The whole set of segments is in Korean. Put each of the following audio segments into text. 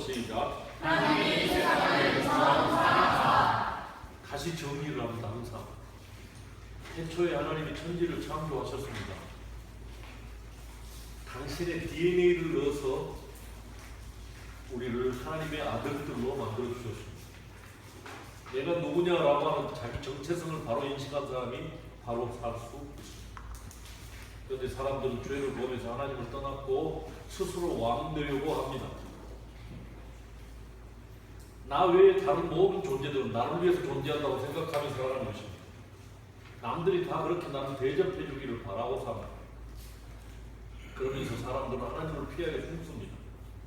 시작. 하나님이 세상을 처음 사랑하사. 다시 정리를 합니다. 항상 태초에 하나님이 천지를 창조하셨습니다. 당신의 DNA를 넣어서 우리를 하나님의 아들들로 만들어 주셨습니다. 내가 누구냐라고 하는 자기 정체성을 바로 인식한 사람이 바로 살 수 있습니다. 그런데 사람들은 죄를 범해서 하나님을 떠났고 스스로 왕 되려고 합니다. 나 외에 다른 모든 존재들은 나를 위해서 존재한다고 생각하며 살아가는 것입니다. 남들이 다 그렇게 나를 대접해 주기를 바라고 삽니다. 그러면서 사람들은 하나님을 피하게 숨습니다.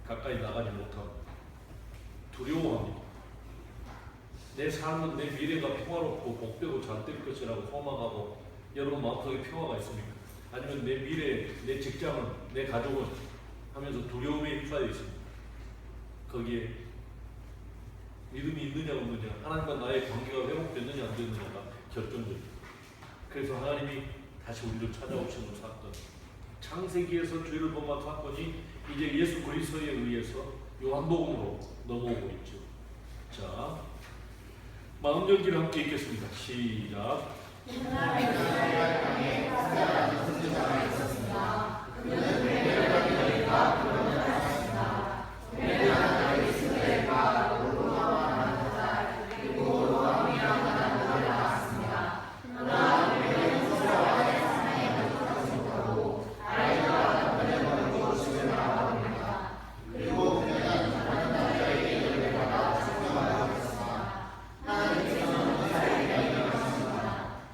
가까이 나가지 못하고 두려워합니다. 내 삶은 내 미래가 평화롭고 복되고 잘 될 것이라고 소망하고 여러분 마음속에 평화가 있습니까? 아니면 내 미래, 내 직장은, 내 가족은 하면서 두려움에 휩싸여 있습니다. 거기에 믿음이 있느냐 없느냐, 하나님과 나의 관계가 회복됐느냐 안 됐느냐가 결정적입니다. 그래서 하나님이 다시 우리를 찾아오시는 사건, 창세기에서 죄를 범한 사건이 이제 예수 그리스도에 의해서 요한복음으로 넘어오고 있죠. 자, 마음 연기를 함께 읽겠습니다. 시작. 옛날에 그들을 향해 가스가 있는 자가 있었습니다. 그는 베델과 너희가 그러는 하였습니다. 베델은 이스라엘과 로로와 나타날 그리고 로함이랑 나타나를 낳았습니다. 그러나 베델은 소사와 세상에 못하지 못하고 아이가 남편을 버리고 집을 나가버립니다. 그리고 그는 다른 남자에게 열매받아 생명하고 있습니다. 하나님께서는 그 사이가 일어났습니다.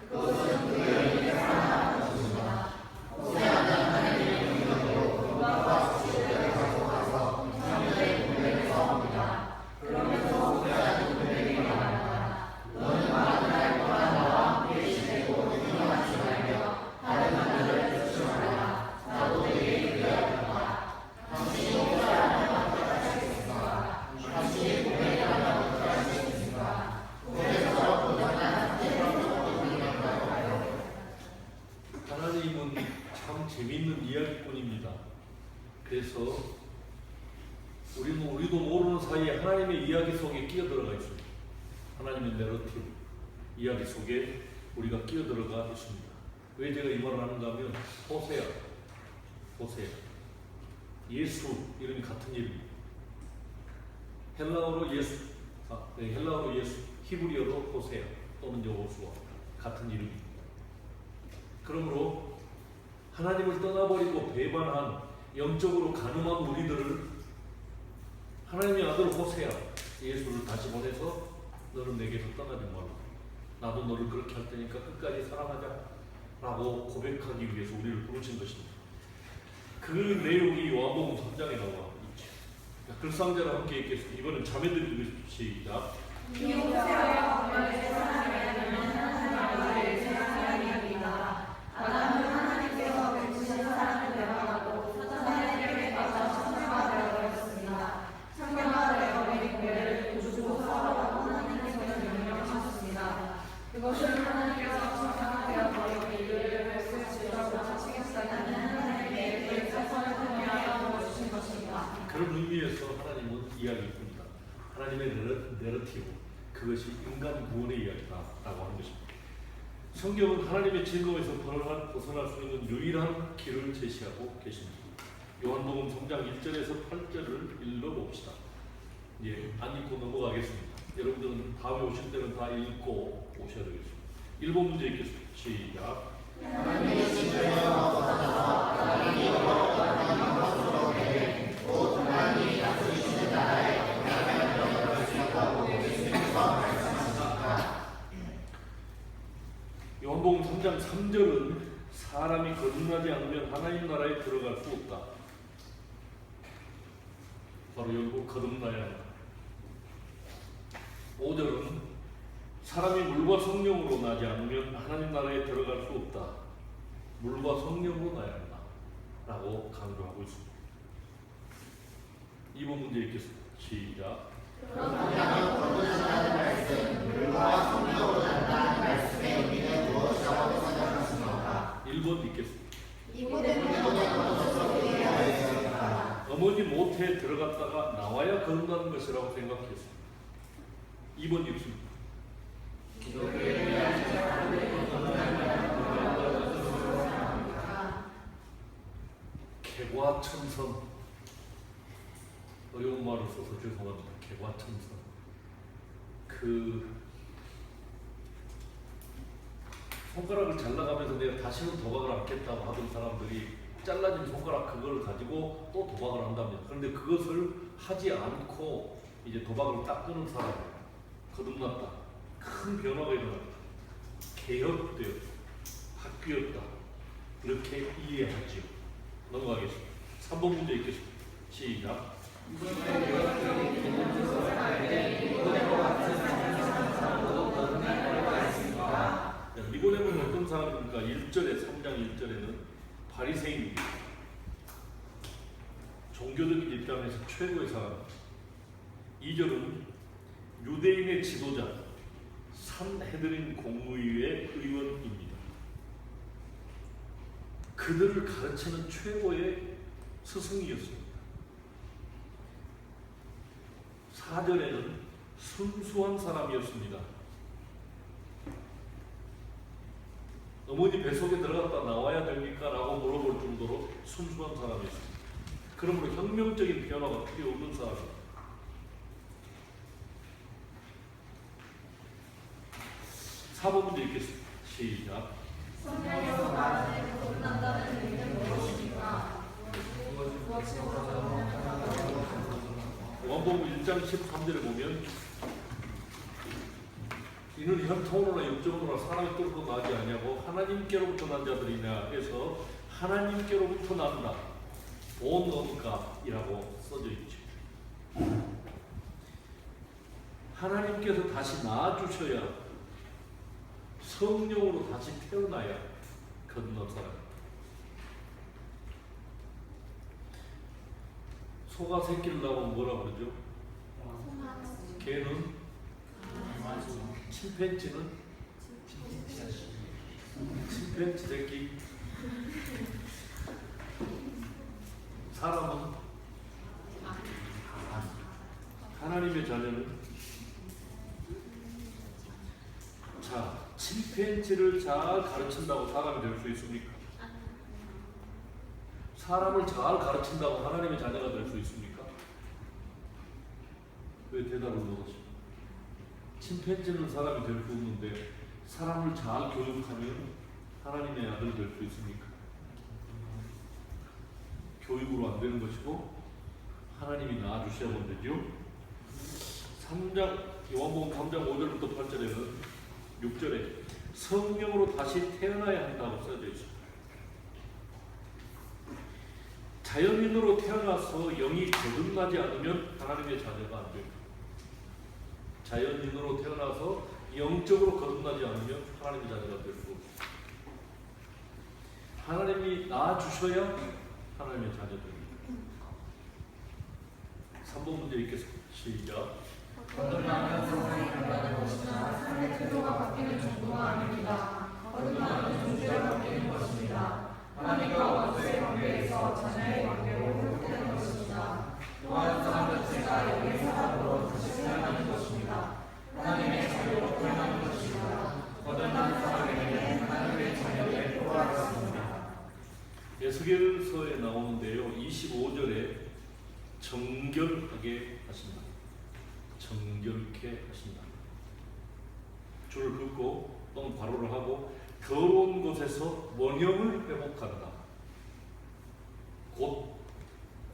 그것은 그 여인의 사랑하는 것입니다. 호세아는 하나님의 능력으로 금방과 수치를 가져가서 사람들의 분배를 싸웁니다. 그러면서 호세아는 분배에게 말합니다. 너는 많은 날 동안 나와 함께 지내고 능력하지 말며 다른 남자를 듣지 말라. 나도 내게 그리하리라. 당신이 호세아는 어떻게 하시겠습니까? 당신이 분배에 하면 어떻게 하시겠습니까? 분배에서 고단한 하나님은 참 재미있는 이야기꾼입니다. 그래서 우리도 모르는 사이에 하나님의 이야기 속에 끼어들어가 있습니다. 하나님의 내러티브 이야기 속에 우리가 끼어들어가 있습니다. 왜 제가 이 말을 하는가 하면 호세아 예수 이름이 같은 이름입니다. 헬라어로 예수, 히브리어로 호세아 또는 여호수아 같은 이름입니다. 그러므로 하나님을 떠나버리고 배반한 영적으로 가늠한 우리들을 하나님의 아들 호세아 예수를 다시 보내서 너는 내게서 떠나지 말라. 나도 너를 그렇게 할 테니까 끝까지 사랑하자 라고 고백하기 위해서 우리를 부르신 것입니다. 그 내용이 요한복음 3장에 나와 있죠. 글상자랑 함께 읽겠습니다. 이번엔 자매들이 시작. 이호세아와 분별의 세상에 하나님의 세상이입니다. 아담은 하나님께서 베푸신 사랑을 배반하고 사탄에게 빠져 천사가 되어버렸습니다. 천사가 되어버린 그를 구주고 살아라고 하나님께서 명령하셨습니다. 그것은 하나님께서 천사가 되어버린 이를 벌써 고치겠다는 하나님의 그 사선을 통하여 보여주신 것입니다. 그런 의미에서 하나님은 이야기입니다. 하나님의 내러티브, 그것이 인간 구원의 이야기다라고 하는 것입니다. 성경은 하나님의 증거에서 벗어날 수 있는 유일한 길을 제시하고 계십니다. 요한복음 3장 1절에서 8절을 읽어봅시다. 안 읽고 넘어가겠습니다. 여러분들은 다음에 오실 때는 다 읽고 오셔야 되겠습니다. 1번 문제 읽겠습니다. 시작. 하나님의 진리와 벗어나서 하나님이 하나님 것으로 된 곧 하나님이 다스리시는 나라에 영향을 받을 수 있다고 예수님께서 말씀하셨습니다. 요한복음 3장 3절은 사람이 거듭나지 않으면 하나님 나라에 들어갈 수 없다. 바로 여기 거듭나야 한다. 5절은 사람이 물과 성령으로 나지 않으면 하나님 나라에 들어갈 수 없다. 물과 성령으로 나야 한다 라고 강조하고 있습니다. 2번 문제 읽겠습니다. 시작. 그렇다면 거듭난다는 말씀, 물과 성령으로 난다는 말씀의 의미는 무엇이라고 생각하십니까? 1번 읽겠습니다. 니고데모는 어디서 되어야 했습니까? 어머니 모태 못해 들어갔다가 나와야 거듭나는 것이라고 생각했습니다. 2번 읽습니다. 개과천선, 어려운 말을 써서 죄송합니다. 개과천선. 손가락을 잘라가면서 내가 다시는 도박을 않겠다고 하던 사람들이 잘라진 손가락 그걸 가지고 또 도박을 한답니다. 그런데 그것을 하지 않고 이제 도박을 딱 끄는 사람, 거듭났다. 큰 변화가 일어났다. 개혁되었다. 바뀌었다. 이렇게 이해하죠. 넘어가겠습니다. 3번 문제 읽겠습니다. 시작. 니고데모는 어떤 사람입니까? 1절에 3장 1절에는 바리새인입니다. 종교적인 입장에서 최고의 사람. 2절은 유대인의 지도자 산헤드린 공의회 의원입니다. 그들을 가르치는 최고의 스승이었습니다. 4절에는 순수한 사람이었습니다. 어머니 뱃속에 들어갔다 나와야 됩니까? 라고 물어볼 정도로 순수한 사람이었습니다. 그러므로 혁명적인 변화가 필요 없는 사람입니다. 4번 문제 읽겠습니다. 시작. 성경에서 말하는 거듭난다는 의미는 무엇입니까? 요한복음 1장 13절에 보면 이는 혈통으로나 육정으로나 사람의 뜻으로 나지 아니하고 하나님께로부터 난 자들이냐 해서 하나님께로부터 난다. 본언가이라고 써져 있죠. 하나님께서 다시 낳아주셔야, 성령으로 다시 태어나야 거듭난 사람. 소가 새끼를 낳으면 뭐라 그러죠? 개는? 침팬지는? 침팬지 새끼. 사람은? 하나님의 자녀는? 자, 침팬지를 잘 가르친다고 사람이 될 수 있습니까? 사람을 잘 가르친다고 하나님의 자녀가 될 수 있습니까? 왜 대답을 못하십니까? 침팬지는 사람이 될 수 없는데 사람을 잘 교육하면 하나님의 아들 될 수 있습니까? 교육으로 안 되는 것이고 하나님이 낳아주셔야 되죠. 3장 요한복음 3장 5절부터 8절에는 6절에 성령으로 다시 태어나야 한다고 써져 있습니다. 자연인으로 태어나서 영이 거듭나지 않으면 하나님의 자녀가 안 됩니다. 자연인으로 태어나서 영적으로 거듭나지 않으면 하나님의 자녀가 될 수 없습니다. 하나님이 낳아주셔야 하나님의 자녀들입니다. 3번 문제 읽겠습니다. 시작. 거듭나면 세상이 변하는 것이나 삶의 태도가 바뀌는 정도가 아닙니다. 거듭나면 존재가 바뀌는 것입니다. 하나님과 원수의 관계에서 자녀의 관계로 회복되는 것입니다. 또한 사람 자체가 영의 사람으로 다시 태어나는 것입니다. 하나님의 자녀로 태어나는 것입니다. 거듭난 사람에게는 하나님의 자녀의 표가 있습니다. 에스겔서에 나오는데요. 25절에 정결하게 하신다. 정결케 하신다. 줄을 긋고 또는 괄호를 하고 더러운 곳에서 원형을 회복한다. 곧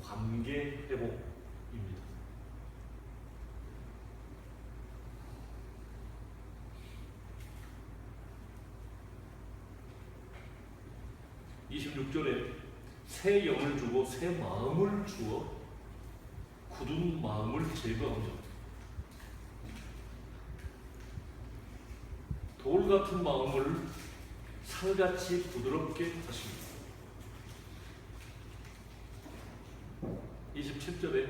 관계 회복입니다. 26절에 새 영을 주고 새 마음을 주어 굳은 마음을 제거합니다. 돌 같은 마음을 살같이 부드럽게 하십니다. 27절에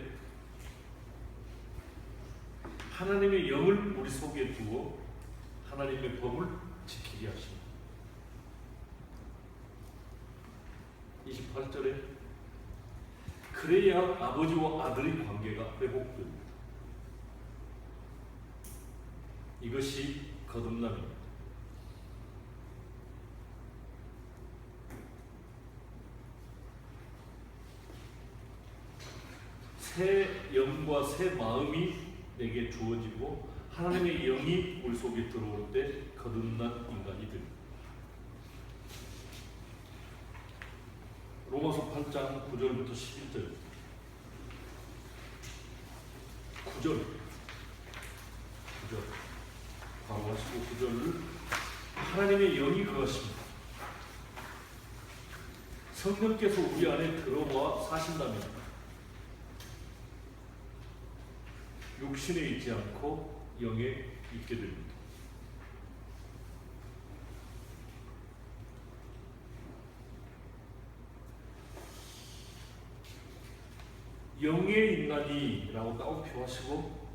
하나님의 영을 우리 속에 두어 하나님의 법을 지키게 하십니다. 28절에 그래야 아버지와 아들의 관계가 회복됩니다. 이것이 거듭남입니다. 새 영과 새 마음이 내게 주어지고 하나님의 영이 우리 속에 들어올 때 거듭난 인간이 됩니다. 로마서 8장 9절부터 11절 9절 바로 하시고 9절을 하나님의 영이 그것입니다. 성령께서 우리 안에 들어와 사신다면 육신에 있지 않고 영에 있게 됩니다. 영의 인간이라고 따옴표하시고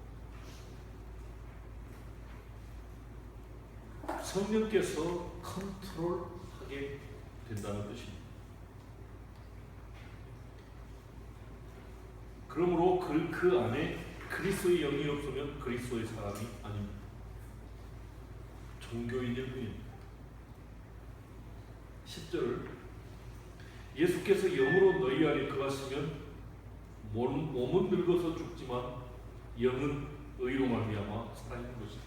성령께서 컨트롤하게 된다는 뜻입니다. 그러므로 그 안에 그리스도의 영이 없으면 그리스도의 사람이 아닙니다. 종교인일 뿐입니다. 10절 예수께서 영으로 너희 안에 거하시면 몸은 늙어서 죽지만 영은 의로 말미암아 살아있는 것이다.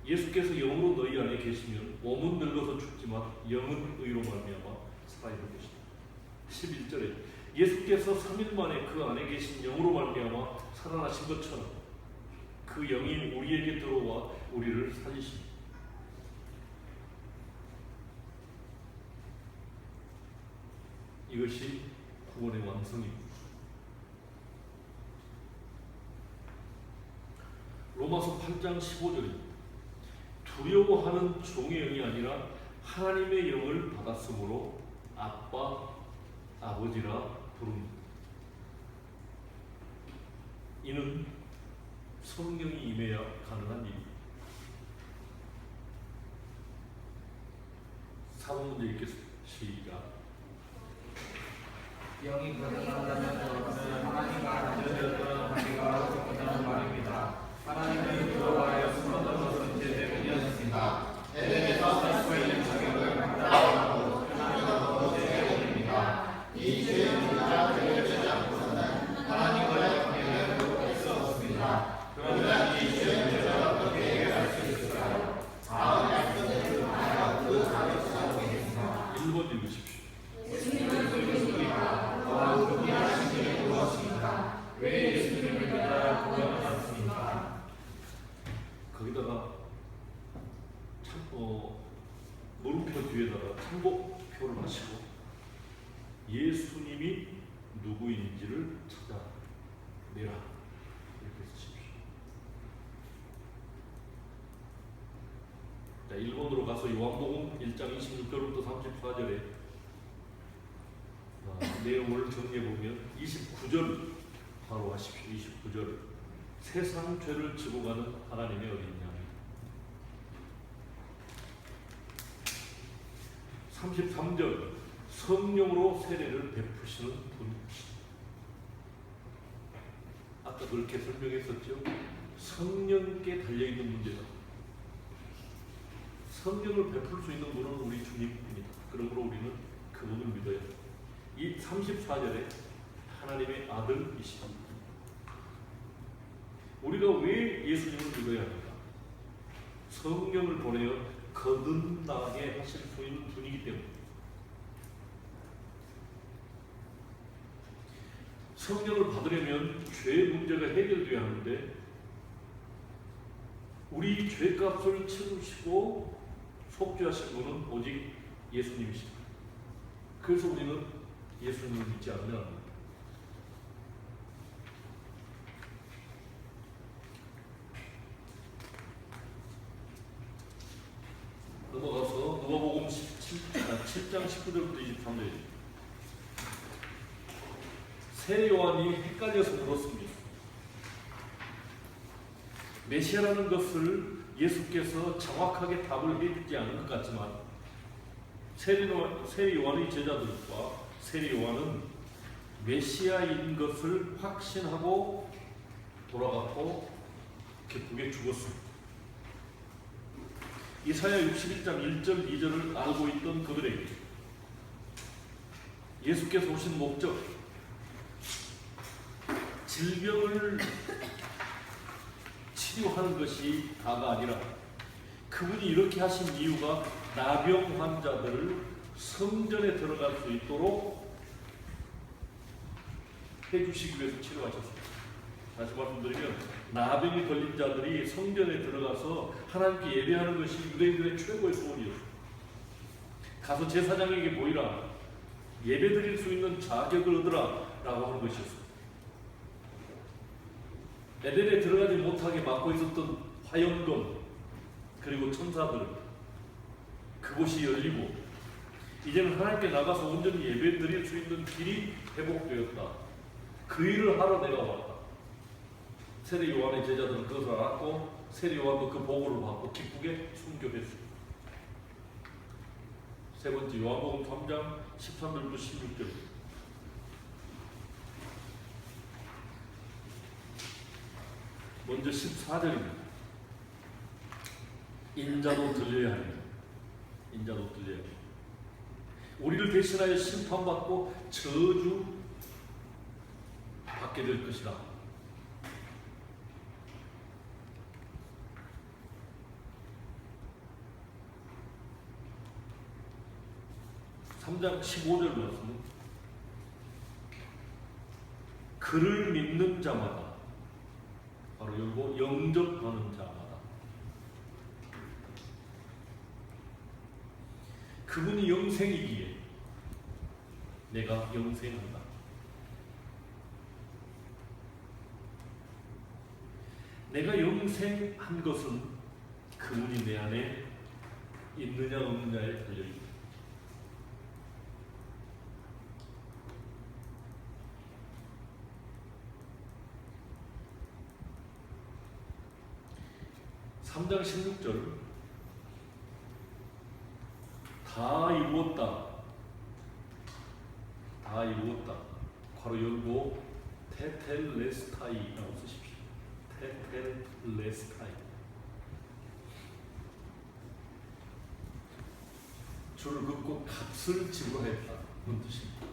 예수께서 영으로 너희 안에 계시면 몸은 늙어서 죽지만 영은 의로 말미암아 살아있는 것이다. 11절에 예수께서 3일 만에 그 안에 계신 영으로 말미암아 살아나신 것처럼 그 영이 우리에게 들어와 우리를 살리십니다. 이것이 구원의 완성입니다. 로마서 8장 15절입니다. 두려워하는 종의 영이 아니라 하나님의 영을 받았으므로 아빠, 아버지라 부릅니다. 이는 성령이 임해야 가능한 일입니다. 4번 문제 읽겠습니다. 시작. 영이 거듭난다면 그것은 하나님과 단절되었던 관계가 회복된다는 말입니다. 하나님은 들어와야 숨었던 것은 제대로이었습니다. 에덴에서 살 수 있는 자격을 받아들고 하나님과 거듭되게 됩니다. 이 죄는 진짜 해결되지 않고서는 하나님과의 관계를 회복할 수 없습니다. 그러면 이 죄 문제를 어떻게 해결할 수 있을까요? 다음 말씀을 통하여 그 답을 찾아보겠습니다. 1번 읽으십시오. 예수님을 믿습니다. 또한 구원하신 분이 무엇입니까? 왜 예수님을 믿어야 구원을 받습니까? 거기다가 물음표 뒤에다가 참고표를 하시고 예수님이 누구인지를 찾아내라 이렇게 쓰십시오. 자, 1번으로 가서 요한복음 1장 26절부터 34절에 내용을 정리해보면 29절 바로 하십시오. 29절 세상 죄를 지고 가는 하나님의 어린 양 33절 성령으로 세례를 베푸시는 분. 아까 그렇게 설명했었죠. 성령께 달려있는 문제다. 성령을 베풀 수 있는 분은 우리 주님입니다. 그러므로 우리는 그분을 믿어야 합니다. 이 34절에 하나님의 아들이십니다. 우리가 왜 예수님을 믿어야 합니까? 성령을 보내어 거듭나게 하실 수 있는 분이기 때문에. 성령을 받으려면 죄 문제가 해결되어야 하는데 우리 죄값을 치르시고 속죄하신 분은 오직 예수님이십니다. 그래서 우리는 예수님을 믿지 않으면 안 됩니다. 넘어가서 누가복음 7장 19절부터 23절. 세례 요한이 헷갈려서 물었습니다. 메시아라는 것을 예수께서 정확하게 답을 해주지 않은 것 같지만 세례 요한의 제자들과 세례 요한은 메시아인 것을 확신하고 돌아갔고 기쁘게 죽었습니다. 이사야 61장 1절 2절을 알고 있던 그들에게 예수께서 오신 목적, 질병을 치료하는 것이 다가 아니라 그분이 이렇게 하신 이유가 나병 환자들을 성전에 들어갈 수 있도록 해주시기 위해서 치료하셨습니다. 다시 말씀드리면 나병이 걸린 자들이 성전에 들어가서 하나님께 예배하는 것이 유대인들의 최고의 소원이었습니다. 가서 제사장에게 보이라, 예배드릴 수 있는 자격을 얻으라 라고 하는 것이었습니다. 에덴에 들어가지 못하게 막고 있었던 화영검 그리고 천사들, 그곳이 열리고 이제는 하나님께 나가서 온전히 예배드릴 수 있는 길이 회복되었다. 그 일을 하러 내가 왔다. 세례 요한의 제자들은 그것을 알았고 세례 요한도 그 보고를 받고 기쁘게 순교했습니다. 세 번째, 요한복음 3장 13절부터 16절. 먼저 14절입니다. 인자도 들려야 합니다. 인자도 들려야 합니다. 우리를 대신하여 심판받고 저주 받게 될 것이다. 3장 15절 말씀은 그를 믿는 자마다, 바로 열고 영접하는 자마다, 그분이 영생이기에 내가 영생한다. 내가 영생한 것은 그분이 내 안에 있느냐 없느냐에 달려있다. (3장 16절) 다 이루었다. 다 이루었다. 괄호 열고 테텔레스타이라고 쓰십시오. 테텔레스타이. 줄을 긋고 값을 지불했다. 그런 뜻입니다.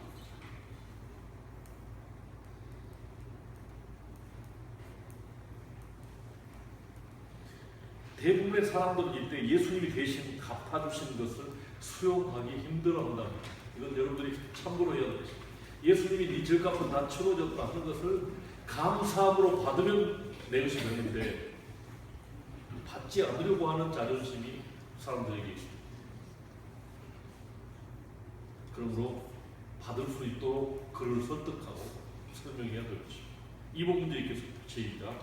대부분의 사람들은 이때 예수님이 대신 갚아주신 것을 수용하기 힘들어한다. 이건 여러분들이 참고로 해야 되겠습니다. 예수님이 네 죄값은 다 치러졌다 하는 것을 감사함으로 받으면 내 것이 되는데 받지 않으려고 하는 자존심이 사람들에게 있습니다. 그러므로 받을 수 있도록 그를 설득하고 설명해야 될 것입니다. 이 부분도 있겠습니다. 시작.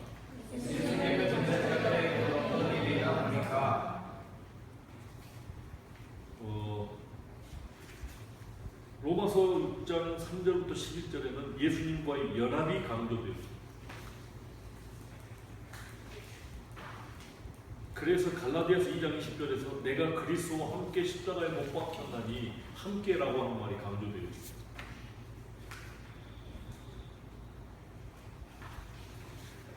예수님의 전제자들의 어떤 일이라 합니까? 로마서 6장 3절부터 11절에는 예수님과의 연합이 강조되었습니다. 그래서 갈라디아서 2장 20절에서 내가 그리스도와 함께 십자가에 못 박혔나니 함께라고 하는 말이 강조되어 있습니다.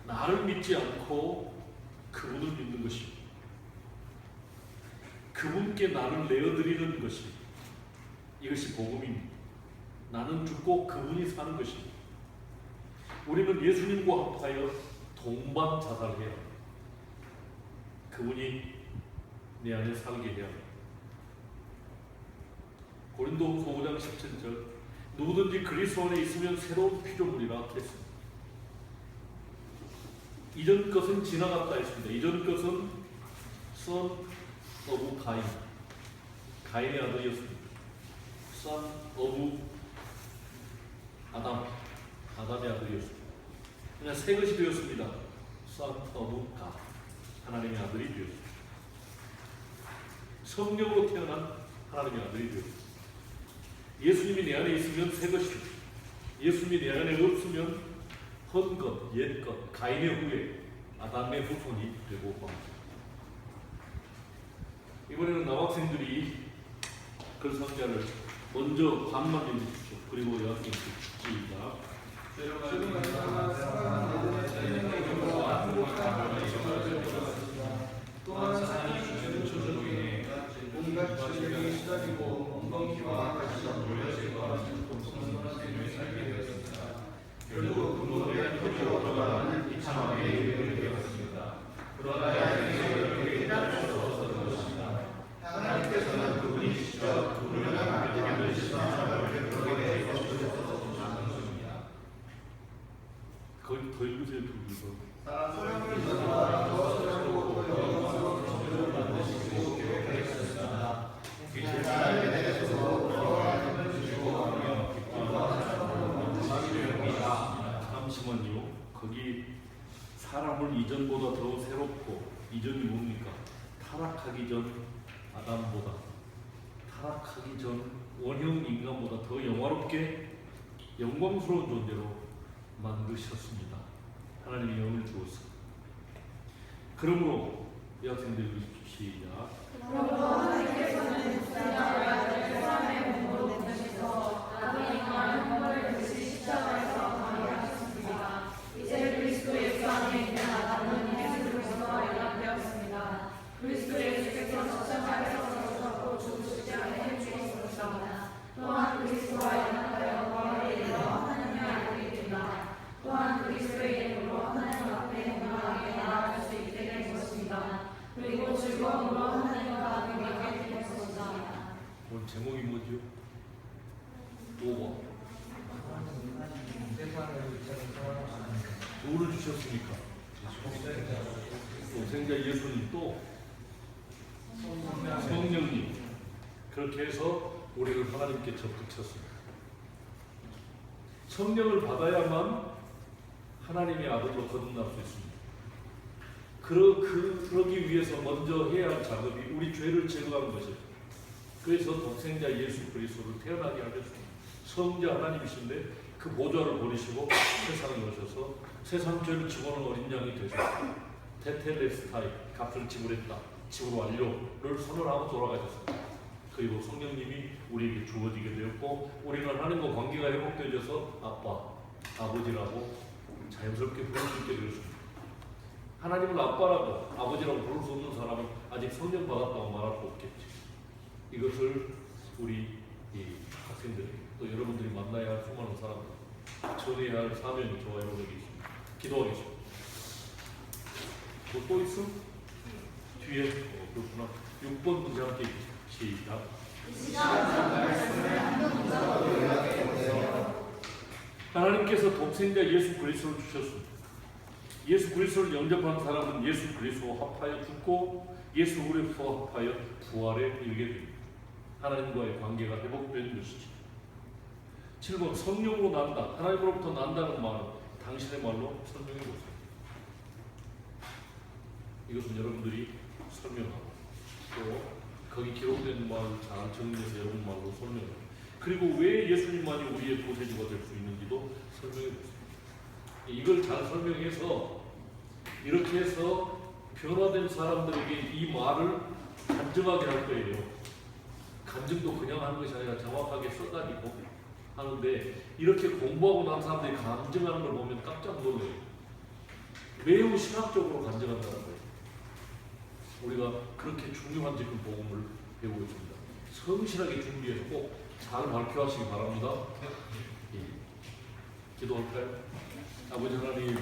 나를 믿지 않고 그분을 믿는 것입니다. 그분께 나를 내어드리는 것입니다. 이것이 복음입니다. 나는 죽고 그분이 사는 것입니다. 우리는 예수님과 합하여 동반 자살해야 합니다. 그분이 내 안에 살게 해야 합니다. 고린도후서 5장 17절 누구든지 그리스도 안에 있으면 새로운 피조물이라 했습니다. 이전 것은 지나갔다 했습니다. 이전 것은 son of 가인, 가인의 아들이었습니다. son of 아담, 아담의 아들이었습니다. 그냥 새 것이 되었습니다. son of God, 하나님의 아들이 되었습니다. 성령으로 태어난 하나님의 아들이 되었습니다. 예수님이 내 안에 있으면 새 것입니다. 예수님이 내 안에 없으면 헛 것, 옛 것, 가인의 후예, 아담의 후손이 되고 맙니다. 이번에는 남학생들이 글 상자를 먼저 반만 읽으십시오. 그리고 여학생들 시작. 또한 사탄이 주시는 조종에 온갖 죄에 시달리고 엉겅퀴와 같이 몰려질과 공손한 생을 살게 되었습니다. 결국 부모에 대한 표지로 돌아가는 비참함에 이르게 되었습니다. 그러나 야곱에게 깨달을 수 없었던 것입니다. 하나님께서는 그분이 직접 그분을 만들게 되신 사람을 그렇게 되어 주셨어서 좋은 것입니다. 거의 더 읽으세요, 두 사람을 인도하여 살고 영원한 정죄를 만드시고 계획하셨습니다. 하나님에 대해서 우리와 주시고 하며 잠시만요. 거기 사람을 이전보다 더 새롭고, 이전이 뭡니까? 타락하기 전 아담보다, 타락하기 전 원형 인간보다 더 영화롭게 영광스러운 존재로 만드셨습니다. 하나님이 영을 주었습니다. 그러므로 여학생들 시작. 그러므로 하나님께서는 십자가를 사람의 몸으로 내주셔서 아담 인간을 형벌을 대신 십자가에서 강의하셨습니다. 이제 그리스도 예수 안에 있는 아담은 예수 그리스도와 연합되었습니다. 그리스도 예수께서 십자가에서 사셨고 죽으시지 않게 죽었습니다. 또한 그리스도와 연합하여 부활에 이르러 하나님의 아들이 된다. 또한 그리스도의 이름으로 하나님 앞에 건강하게 나아갈 수 있게 된 것입니다. 그리고 즐거움으로 하나님과 동행하게 될 것입니다. 오늘 제목이 뭐죠? 또 누구를 주셨습니까? 동생자 예수님, 또 성령님. 그렇게 해서 우리를 하나님께 접붙였습니다. 성령을 받아야만 하나님의 아들로 거듭날 수 있습니다. 그러기 위해서 먼저 해야 할 작업이 우리 죄를 제거하는 것입니다. 그래서 독생자 예수 그리스도를 태어나게 하셨습니다. 성자 하나님이신데 그 보좌를 버리시고 세상에 오셔서 세상 죄를 지고는 어린 양이 되셨습니다. 테텔레스타이, 값을 지불했다, 지불 완료를 선언하고 돌아가셨습니다. 그리고 성령님이 우리에게 주어지게 되었고 우리는 하나님과 관계가 회복되어져서 아빠, 아버지라고 자연스럽게 부를 수 있게 되었습니다. 하나님을 아빠라고 아버지라고 부를 수 없는 사람은 아직 성령 받았다고 말할 수 없겠지. 이것을 우리 학생들 또 여러분들이 만나야 할 수많은 사람들 전해야 할 사명이 저와 여러분에게 있습니다. 기도하겠습니다. 또 있음? 뒤에 그렇구나. 6번 문제 함께 시작. 하나님께서 독생자 예수 그리스도를 주셨습니다. 예수 그리스도를 영접한 사람은 예수 그리스도와 합하여 죽고 예수 그리스도와 합하여 부활에 이르게 됩니다. 하나님과의 관계가 회복된 것이죠. 7번 성령으로 난다. 하나님으로부터 난다는 말은 당신의 말로 설명해 보세요. 이것은 여러분들이 설명하고 또 거기 기록된 말을 잘 정리해서 여러분 말로 설명해요. 그리고 왜 예수님만이 우리의 구세주가 될 수 있는지도 설명해 보세요. 이걸 잘 설명해서 이렇게 해서 변화된 사람들에게 이 말을 간증하게 할 거예요. 간증도 그냥 하는 것이 아니라 정확하게 써가지고 하는데 이렇게 공부하고 난 사람들이 간증하는 걸 보면 깜짝 놀라요. 매우 신학적으로 간증한다는 거예요. 우리가 그렇게 중요한 지금 복음을 배우고 있습니다. 성실하게 준비해서 꼭 잘 발표하시기 바랍니다. 기도할까요? 아버지 하나님,